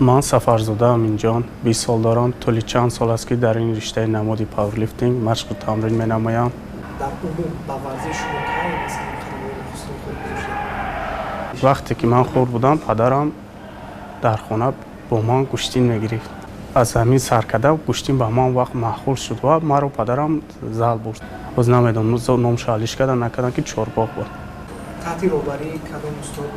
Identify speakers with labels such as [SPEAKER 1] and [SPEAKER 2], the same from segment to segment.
[SPEAKER 1] من سفرزاده‌ام اینجا 20 سال دارم. طولی چند سال است که در این رشته نمادی پاورلیفتینگ مشق و تمرین می‌نمایم.
[SPEAKER 2] در عموم با ورزش شما کی مثلا تمرین خصوصی خود داشتید؟
[SPEAKER 1] وقتی که من خورد بودم پدرم در خانه با من گوشتین می‌گرفت. از همین سرکده گوشتین به من وقت معقول شد و مرا پدرم زل برد. باز نمیدونم نام شالیش کردن نکردن که چهارباغ بود.
[SPEAKER 2] تحت روبری کدام استاد؟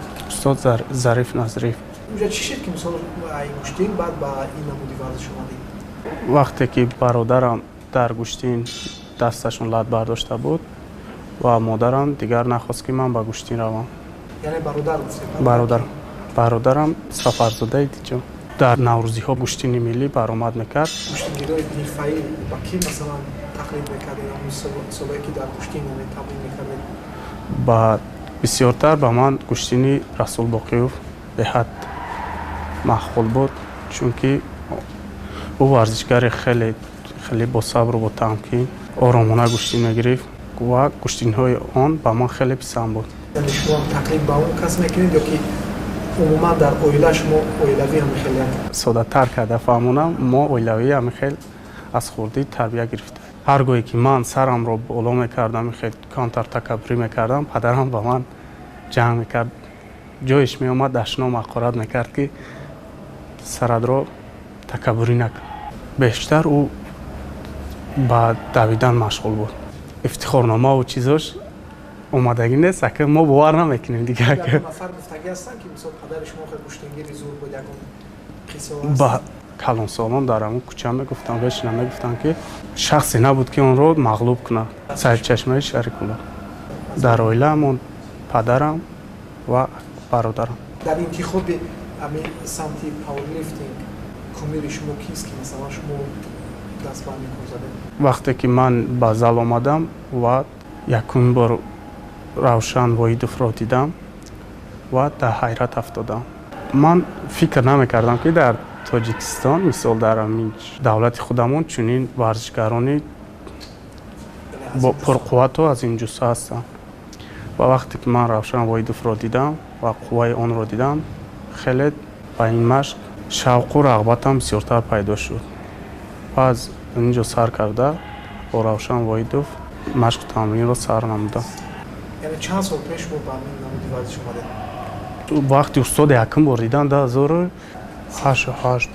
[SPEAKER 1] استاد ظریف نظریف.
[SPEAKER 2] اونجا چی شد که مثلا ای گوشتین بعد با این نمودی ورزش اومدید؟
[SPEAKER 1] وقتی که برادرم در گوشتین دستشون لط برداشته بود و مادرم دیگر نخواست که من به گوشتین روم.
[SPEAKER 2] یعنی برادر گفتید؟
[SPEAKER 1] برادرم سفرزاده دیجا در نوروزی ها گوشتین ملی برآمد میکرد.
[SPEAKER 2] گوشتینگیرای حرفه‌ای با کی مثلا تقلید میکردید یا مسابقه که در گوشتین تمرین میکردید؟
[SPEAKER 1] با بسیارتر به من گوشتینی رسول باقیوف به حد مخول بود، چون که او ورزشگر خیلی با صبر و با تمکین آرامانه گوشتین میگرفت و گوشتین های آن به من خیلی پسند بود.
[SPEAKER 2] یعنی شما تقلید با اون کس میکنید یا که عموما در اویله شما اویلوی هم خیلی
[SPEAKER 1] ساده تر کرده فهمونم ما اویلوی هم خیلی از خوردی تربیه گرفته. هرگاهی که من سرم رو بالا میکردم خیلی کانتر تکبری میکردم، پدرم با من جنگ میکرد. جایش میامد دشنام حقارت میکرد که سرت رو تکبری نکن. بیشتر او با دویدن مشغول بود. افتخارنامه و چیزاش اومدگی نیست که ما باور نمیکنیم دیگه.
[SPEAKER 2] نفر گفتگی هستن که مثلا پدر شما خیلی گوشتنگیری زور بود یکم قصه
[SPEAKER 1] با کلان سالان در همون کوچه میگفتن بهش نمیگفتن که شخصی نبود که اون رو مغلوب کنه، سر چشمه شریک کنه. در اویله همون پدرم و برادرم.
[SPEAKER 2] در انتخاب همین سمتی پاورلیفتینگ کمیری شما کیست که مثلا شما دست بر میکنید؟
[SPEAKER 1] وقتی که من به زل آمدم و یکمین بار روشن وحیدوف را دیدم و در حیرت افتادم. من فکر نمیکردم که در تاجیکستان مثال در همین دولت خودمون چنین ورزشگرانی با پرقوت و از این جسه هستن. و وقتی که من روشن وحیدوف را دیدم و قوه آن را دیدم، خیلی با این مشق شوق و رغبتم بسیارتر پیدا شد. و از اینجا سر کرده با روشن وحیدوف مشق تمرین را سر نمودم.
[SPEAKER 2] یعنی چند سال پیش با همین نمودی ورزش اومده؟
[SPEAKER 1] وقتی استاد یکم بار دیدم 2008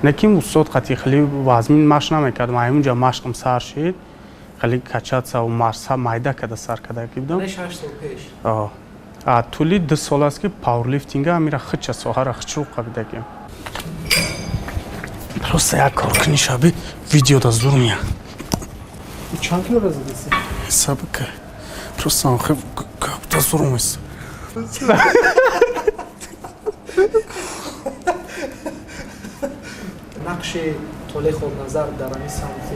[SPEAKER 1] نکیم استاد قطعی خیلی وزمین مشق نمیکرد. من همونجا مشقم سر شد، خیلی کچت و مرسا مایده کده سر کده که بودم.
[SPEAKER 2] 6 سال پیش؟
[SPEAKER 1] طولی 2 سال است که پاورلیفتینگ هم میره خیلی ساحه را خیلی رو قبیده کیم. درسته یک کار کنی شبی ویدیو دا زور میاد.
[SPEAKER 2] چند کیلو رزه دیسی؟
[SPEAKER 1] حساب که درسته هم خیلی دا زور میست.
[SPEAKER 2] نقش طوله خود نظر در همین سمتی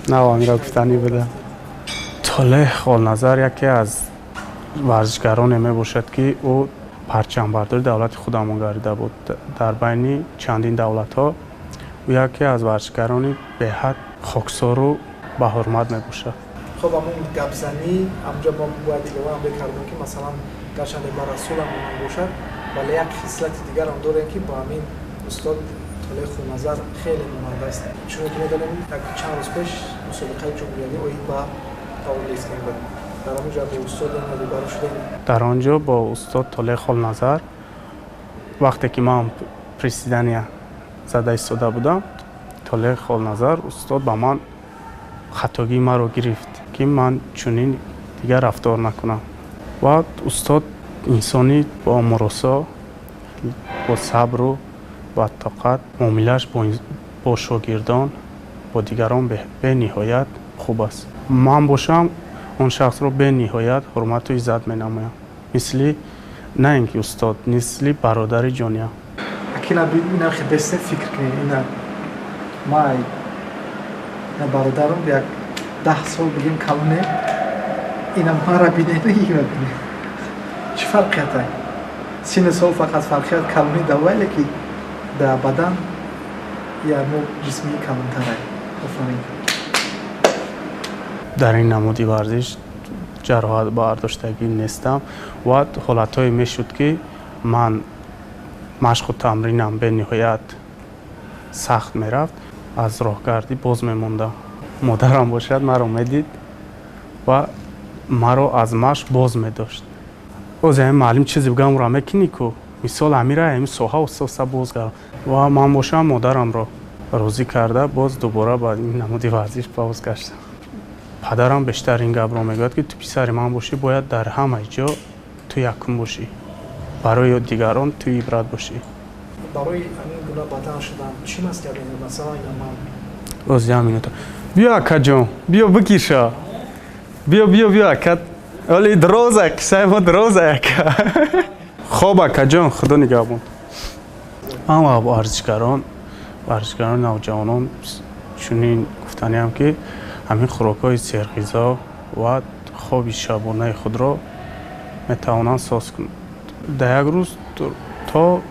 [SPEAKER 1] نه آمیرا گفتنی بده. طوله خود نظر یکی از ورزشگران می باشد که او پرچم بردار دولت خودمون گردیده بود. در بین چندین دولت ها او یکی از ورزشگرانی به حد خاکسار و به حرمت می باشد.
[SPEAKER 2] خب همون گپزنی همونجا ما باید دیگه هم بکردیم که مثلا گرچنده بر رسول هم باشد ولی یک خصلت دیگر هم داره که با همین استاد طوله خود نظر خیلی نماینده است. چون که میدونیم چند روز پیش مسابقه جمهوری اوید با پاورلیفتینگ بود. در آنجا با استاد روبرو شدیم.
[SPEAKER 1] در آنجا با استاد طوله خود نظر وقتی که من پرسیدنی زده ایستاده بودم، طوله خود نظر استاد با من خطاگی ما رو گرفت که من چنین دیگر رفتار نکنم. و استاد انسانی با مراسا با صبر و با طاقت معامله‌اش با شاگردان با دیگران به نهایت خوب است. من باشم اون شخص رو به نهایت حرمت و عزت می‌نمایم. مثل نه اینکه استاد مثل برادر جانیم.
[SPEAKER 2] اکیلا اینا خیلی بست فکر کنید اینا ما برادرم یک 10 سال بگیم کلونه اینا ما را بینه نگیره بینه چه فرقیت هست؟ سین سال فقط فرقیت کلونی دوائله که در بدن یا مو جسمی کلونتر هست. بفرمایید.
[SPEAKER 1] در این نمودی ورزش جراحت برداشتگی نیستم و حالتهایی میشد که من машқу тамринам бениҳоят сахт мерафт, аз роҳгардӣ боз мемондам. Модарам бошад маро медид ва маро аз машқ боз медошт. Оз ҳамин маълим чизе бигам ра мекини ку мисол амира ҳамин соҳа устоса боз гардам ва ман бошам модарамро розӣ карда боз дубора ба ин намуди варзиш бозгаштам. Падарам бештар ин гапро мегӯяд ки ту писари ман бошӣ бояд дар ҳама ҷо ту якум бошӣ, барои дигарон ту ибрат бошӣ.
[SPEAKER 2] барои ҳамин гуна бадан шудан чӣ нас кардем? Масалан ина ман
[SPEAKER 1] оз я минута биё акаҷон биё бикиша биё ака оли дроза кисаи мо дроза ака хоб акаҷон худо нигоҳбон. ман ва варзишгарон навҷавонон чунин гуфтаниам ки ҳамин хӯрокҳои серғизо ва хоби шабонаи худро метавонанд соз кунанд. дар як рӯз то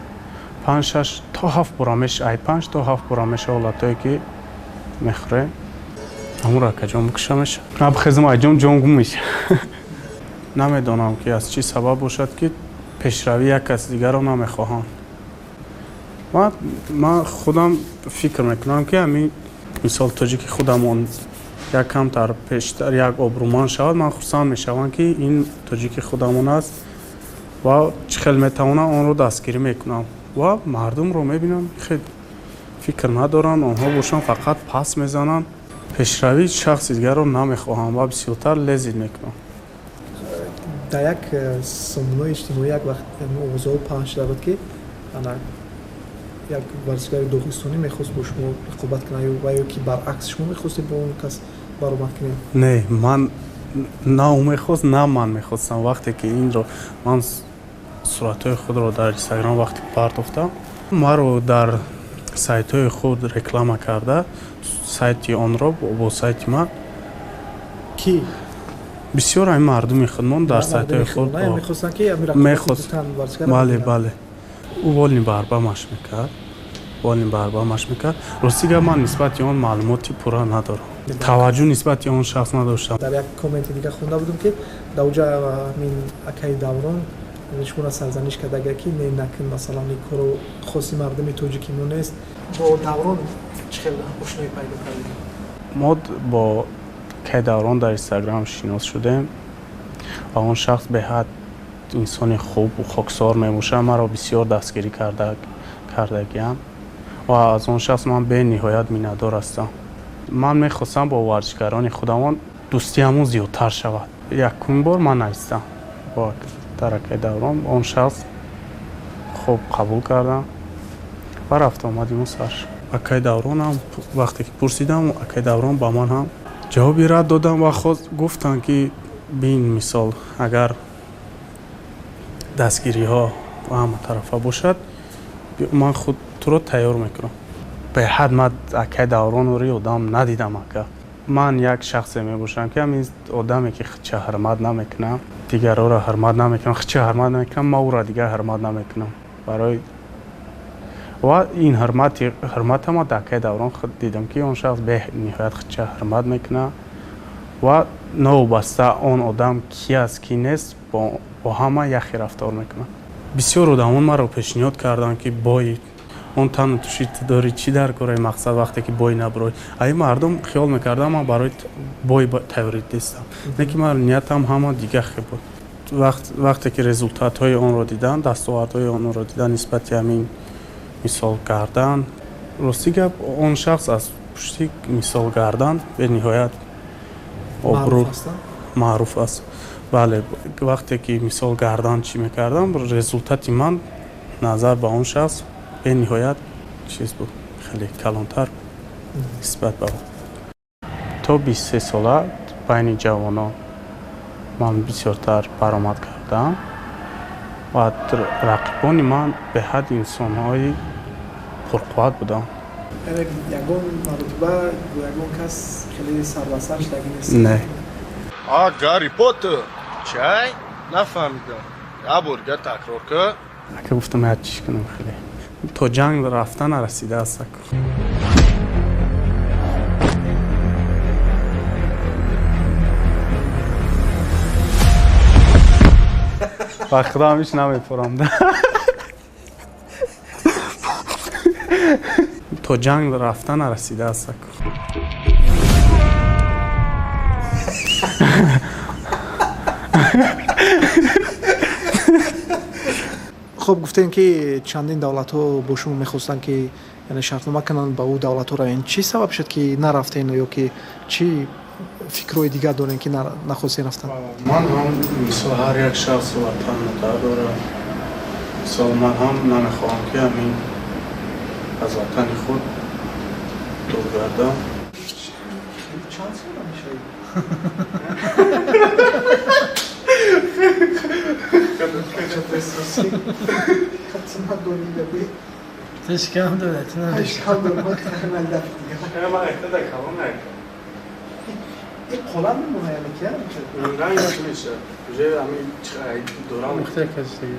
[SPEAKER 1] 5-6 то 7 бора мешавад, 5 то 7 бора мешавад ҳолатое ки мехӯрем. ҳамонро акаҷон бикушамеш абхезм айҷон ҷон гум меша. намедонам ки аз чӣ сабаб бошад ки пешравӣ як каси дигарро намехоҳам. ман худам фикр мекунам ки ҳамин мисол тоҷики худамон як камтар пештар як обрӯманд шавад, ман хурсанд мешавам ки ин тоҷики худамон аст ва чӣ хел метавонам онро дастгирӣ мекунам ва мардумро мебинам хел фикр надоранд, онҳо бошанд фақат пас мезананд. пешравии шахси дигарро намехоҳам ва бисёртар лезит мекунам.
[SPEAKER 2] дар як сомонаи иҷтимоӣ як вақт овозҳо паҳн шуда буд ки як варзишгари доғистонӣ мехост бо шумо рақобат кунад ва ё ки баръакс шумо мехостед бо он кас баромад кунед?
[SPEAKER 1] Не, ман на ӯ мехост, на ман мехостам. вақте ки инро ман суратҳои худро дар инстаграм вақте партофтам, маро дар сайтҳои худ реклама карда, сайти онро бо сайти ман
[SPEAKER 2] ки
[SPEAKER 1] бисёр ҳамин мардуми худмон дар сайтҳои худ
[SPEAKER 2] мехостанд ки мехост.
[SPEAKER 1] бале ӯ волни барбамаш мекард. рости гап ман нисбати он маълумоти пурра надорам. таваҷҷӯҳ нисбати он шахс надоштам.
[SPEAKER 2] дар як комменти дига хонда будам ки дар оҷа ҳамин акаи Даврон шуморо сарзаниш кардага ки не накун масалан ин коро хоси мардуми тоҷики мо нест. бо Даврон чӣ хел ошноӣ пайдо кардем?
[SPEAKER 1] мо бо акаи Даврон дар инстаграм шинос шудем ва он шахс беҳад инсони хубу хоксор мебошад. маро бисёр дастгирӣ кардагиам ва аз он шахс ман бениҳоят миннатдор ҳастам. ман мехостам бо варзишгарони худамон дӯстиамон зиёдтар шавад. якумин бор ман наистам бо дар акаи Даврон. он шахс хуб қабул кардам ва рафт омадиму сарш. акаи Давронам вақте ки пурсидам, акаи Даврон ба ман ҳам ҷавоби рад додам ва гуфтанд ки бин мисол агар дастгириҳо ва ҳаматарафа бошад, ман худ туро тайёр мекунам. беҳад ман акаи Давронро одам надидам. ман як шахсе мебошам ки ҳамин одаме ки хича ҳурмат намекунам, дигарро ҳурмат намекунам, хича ҳурмат намекунам, ман ӯро дигар ҳурмат намекунам. барои ва ин ҳурматама дар акаи Даврон дидам ки он шахс бениҳоят хича ҳурмат мекунад ва новобаста он одам ки аст ки нест бо ҳама яхе рафтор мекунад. бисёр одамон маро пешниҳод карданд ки бой он тану туши дори чӣ дар кораи мақсад вақте ки бой набурой. ин мардум хиёл мекардам ман барои бой тайёрӣ дистам, не ки ман ниятам ҳама дигар хе буд. вақте ки результатҳои онро дидан, дастовардҳои онро дидан нисбати ҳамин мисол гардан, рости гап он шахс аз пушти мисол гардан бениҳоят обрӯ маъруф аст. бале вақте ки мисол гардан чӣ мекардам, результати ман назар ба он шахс бениҳоят чиз буд, хеле калонтар нисбат ба он. то 23 сола байни ҷавонон ман бисёртар баромад кардам ва рақибони ман беҳад инсонҳои пурқувват буданд.
[SPEAKER 2] ягон маротиба ягон кас хеле сарвасар шудаги нест?
[SPEAKER 1] Не.
[SPEAKER 3] Гарри Поттер чай нафаҳмидам. яборга такрор кун.
[SPEAKER 1] ака гуфтам як чиш кунам хеле. то ҷанг рафта нарасидааст. ба худам ҳеҷ намепурам. تو جنگ رفتن نرسیده است.
[SPEAKER 2] خب گفتین که چندین دولت‌ها با شما می‌خواستن که یعنی شرطنامه کنن با او دولت‌ها را، این چی سبب شد که نرفتین یا که چی فکرای دیگه دارین که نخواستین رفتن؟
[SPEAKER 1] من هم مثل هر یک شخص وطن متعهد داره. مثل من هم نمیخواهم که همین از وطن خود دور گردم.
[SPEAKER 2] چند سال میشه؟
[SPEAKER 4] Tezgahım da öğretin.
[SPEAKER 2] Kolan mı buna yemek ya?
[SPEAKER 1] Bundan yapmışlar. Güzel ama duran
[SPEAKER 4] Muhtar kazısı gibi.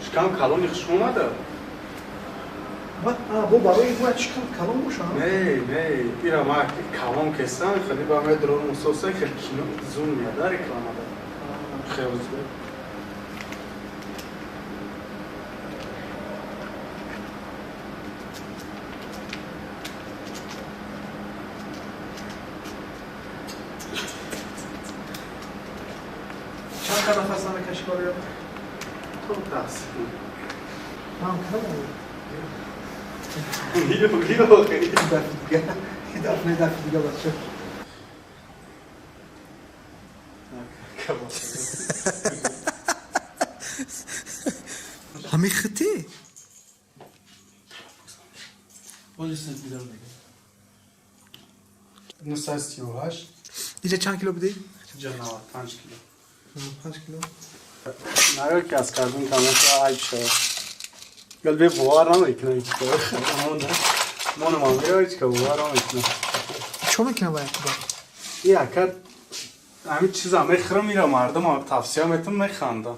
[SPEAKER 1] çıkan kalon yıkışmadı.
[SPEAKER 2] Bu barayı bu çıkan kalon mu şu an?
[SPEAKER 1] Ne, bir ama kalon kessen, خیلی با من درون مسوسه خیلی کیلو زون میاد رکلامده. خیلی زود.
[SPEAKER 2] چند تا نفس نمیکشی بالا؟
[SPEAKER 1] تو دست.
[SPEAKER 2] من کنم.
[SPEAKER 1] گیرو خیلی.
[SPEAKER 2] دفعه دیگه باشه. همین خطی؟
[SPEAKER 4] Polisler bir daha.
[SPEAKER 1] 938
[SPEAKER 2] اینجا چند کیلو بدی؟
[SPEAKER 1] جناب 5 کیلو.
[SPEAKER 2] 5 کیلو.
[SPEAKER 1] نگاه که از کردون کامنت عیب شد. گل به بوار نمیکنه هیچ کار. من هیچ که بوار نمیکنه.
[SPEAKER 2] چه میکنه باید تو؟
[SPEAKER 1] این اکر همین چیزا میخره میره مردم تفسیر میتون میخنده.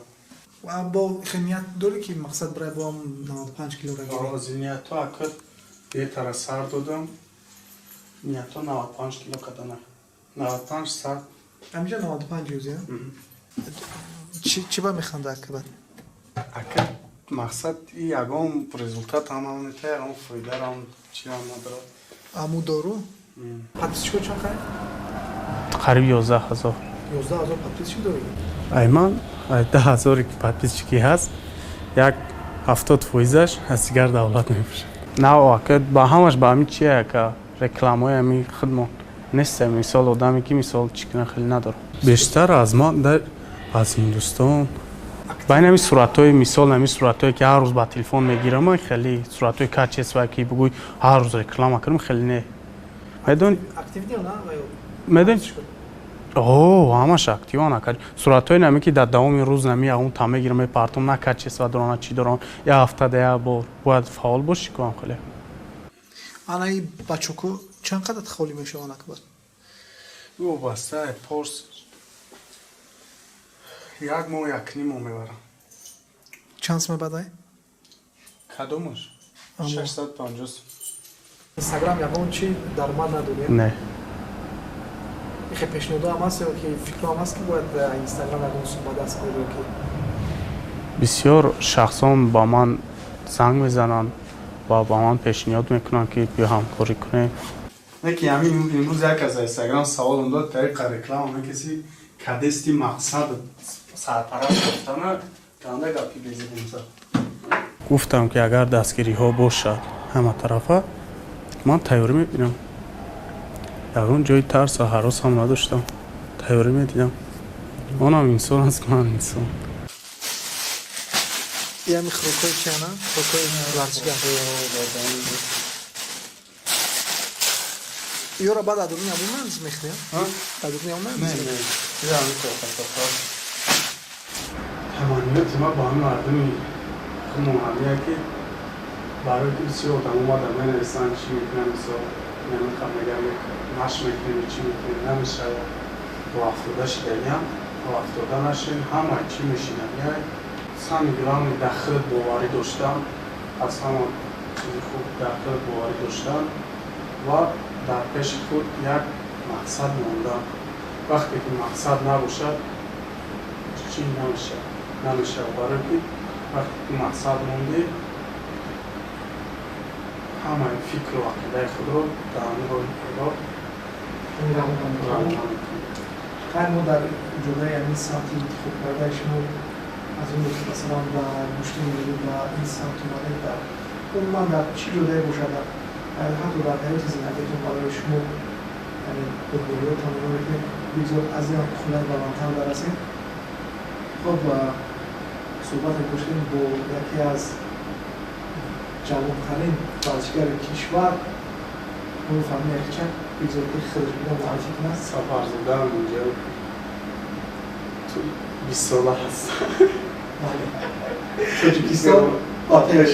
[SPEAKER 2] و با خمیت داری که مقصد برای با هم 95 کیلو را گیری؟
[SPEAKER 1] از نیت تو اکر یه تر سر دادم. نیت تو 95 کیلو کدنه. 95 سر.
[SPEAKER 2] همیشه 95 یوزی هم؟ چی با میخنده اکر بعد؟
[SPEAKER 1] اکر مقصد این یکم رزولتات همونه تا یکم فایده هم چی هم نداره.
[SPEAKER 2] امو دارو؟ پاتیسچو چند خواهی؟
[SPEAKER 1] قریب 11000.
[SPEAKER 2] 11000 پاتیسچو داری؟
[SPEAKER 1] ایمان 10000 که پاتیسچکی هست یک 70% از دیگر دولت میفروشه. نه واقعا با همش با همین چیه که رکلامای همین خدمات نیست. مثال آدمی که مثال چیکن خیلی نداره. بیشتر از ما در از هندوستان بین همین صورتای مثال همین صورتایی که هر روز با تلفن میگیرم من خیلی صورتای کچس و کی بگوی هر روز رکلام کنم خیلی نه. میدون
[SPEAKER 2] اکتیویتی نه
[SPEAKER 1] میدون همش اکتیو نکرد. صورتای نمی که در دوام روز نمی اون تمه گیرم پارتم نکچس و درانه چی دارن یا هفته ده بار باید فعال باشی کنم خیلی.
[SPEAKER 2] آن ای بچه‌کو چند قدر خالی میشه آن اکبر؟
[SPEAKER 1] او بسته پرس یک ماه یک نیم میبرم.
[SPEAKER 2] چند سمه بدای؟
[SPEAKER 1] کدومش؟ 650.
[SPEAKER 2] اینستاگرام یکم چی درآمد نداری؟
[SPEAKER 1] نه.
[SPEAKER 2] خیلی پیشنهاد هم هست که فکر هم هست که باید اینستاگرام یکم صحبت دست کنید که
[SPEAKER 1] بسیار شخصان با من زنگ میزنن و با من پیشنهاد میکنن که بیا همکاری کنیم. یکی همین امروز یک از اینستاگرام سوال داد طریق رکلام همه کسی کدستی مقصد سرپرست گفتن کنده گپی بزنیم. گفتم که اگر دستگیری ها باشد همه طرفه من تیاری میبینم. اون جای ترس و هراس هم نداشتم. تیاری میدیدم. اونم انسان است که من انسان.
[SPEAKER 2] یه می خروکای چیه نه؟ خروکای ورزشگاه یه را بعد ادرونی همون منز میخریم؟ ادرونی همون منز؟
[SPEAKER 1] نه چیزه همین توقف تمانیت ما با همین مردمی مهمیه که برای که بسیار آدم اومدن من انسان چی میکنم مثلا نمیخوام نگم مش میکنیم چی میکنیم نمیشه و افتاده شدیم و افتاده نشین همه چی میشینم یه 100 گرم داخل باوری داشتم از همه چیزی خوب داخل باوری داشتم و در پیش خود یک مقصد موندم. وقتی که مقصد نباشد چی نمیشه برای که وقتی که مقصد موندی ҳамаи фикру ақидаи худро дар нури Худо
[SPEAKER 2] خیلی ما در جلوی همین سمتی انتخاب کرده شما از اون که مثلا با مشکل می‌بینید و این سمت اومده در اون من در چی جلوی باشد حتی در حیات زندگیتون برای شما یعنی دکتریات هم رو که بگذار از این خونه بالاتر برسید. خب صحبت کشتیم با یکی از جوان‌ترین بازیگر کشور اون فهمی اخچن بگذار که خیلی بیدن معرفی کنند.
[SPEAKER 1] سفرزده هم اونجا تو 20 ساله هست.
[SPEAKER 2] تاجیکستان آتش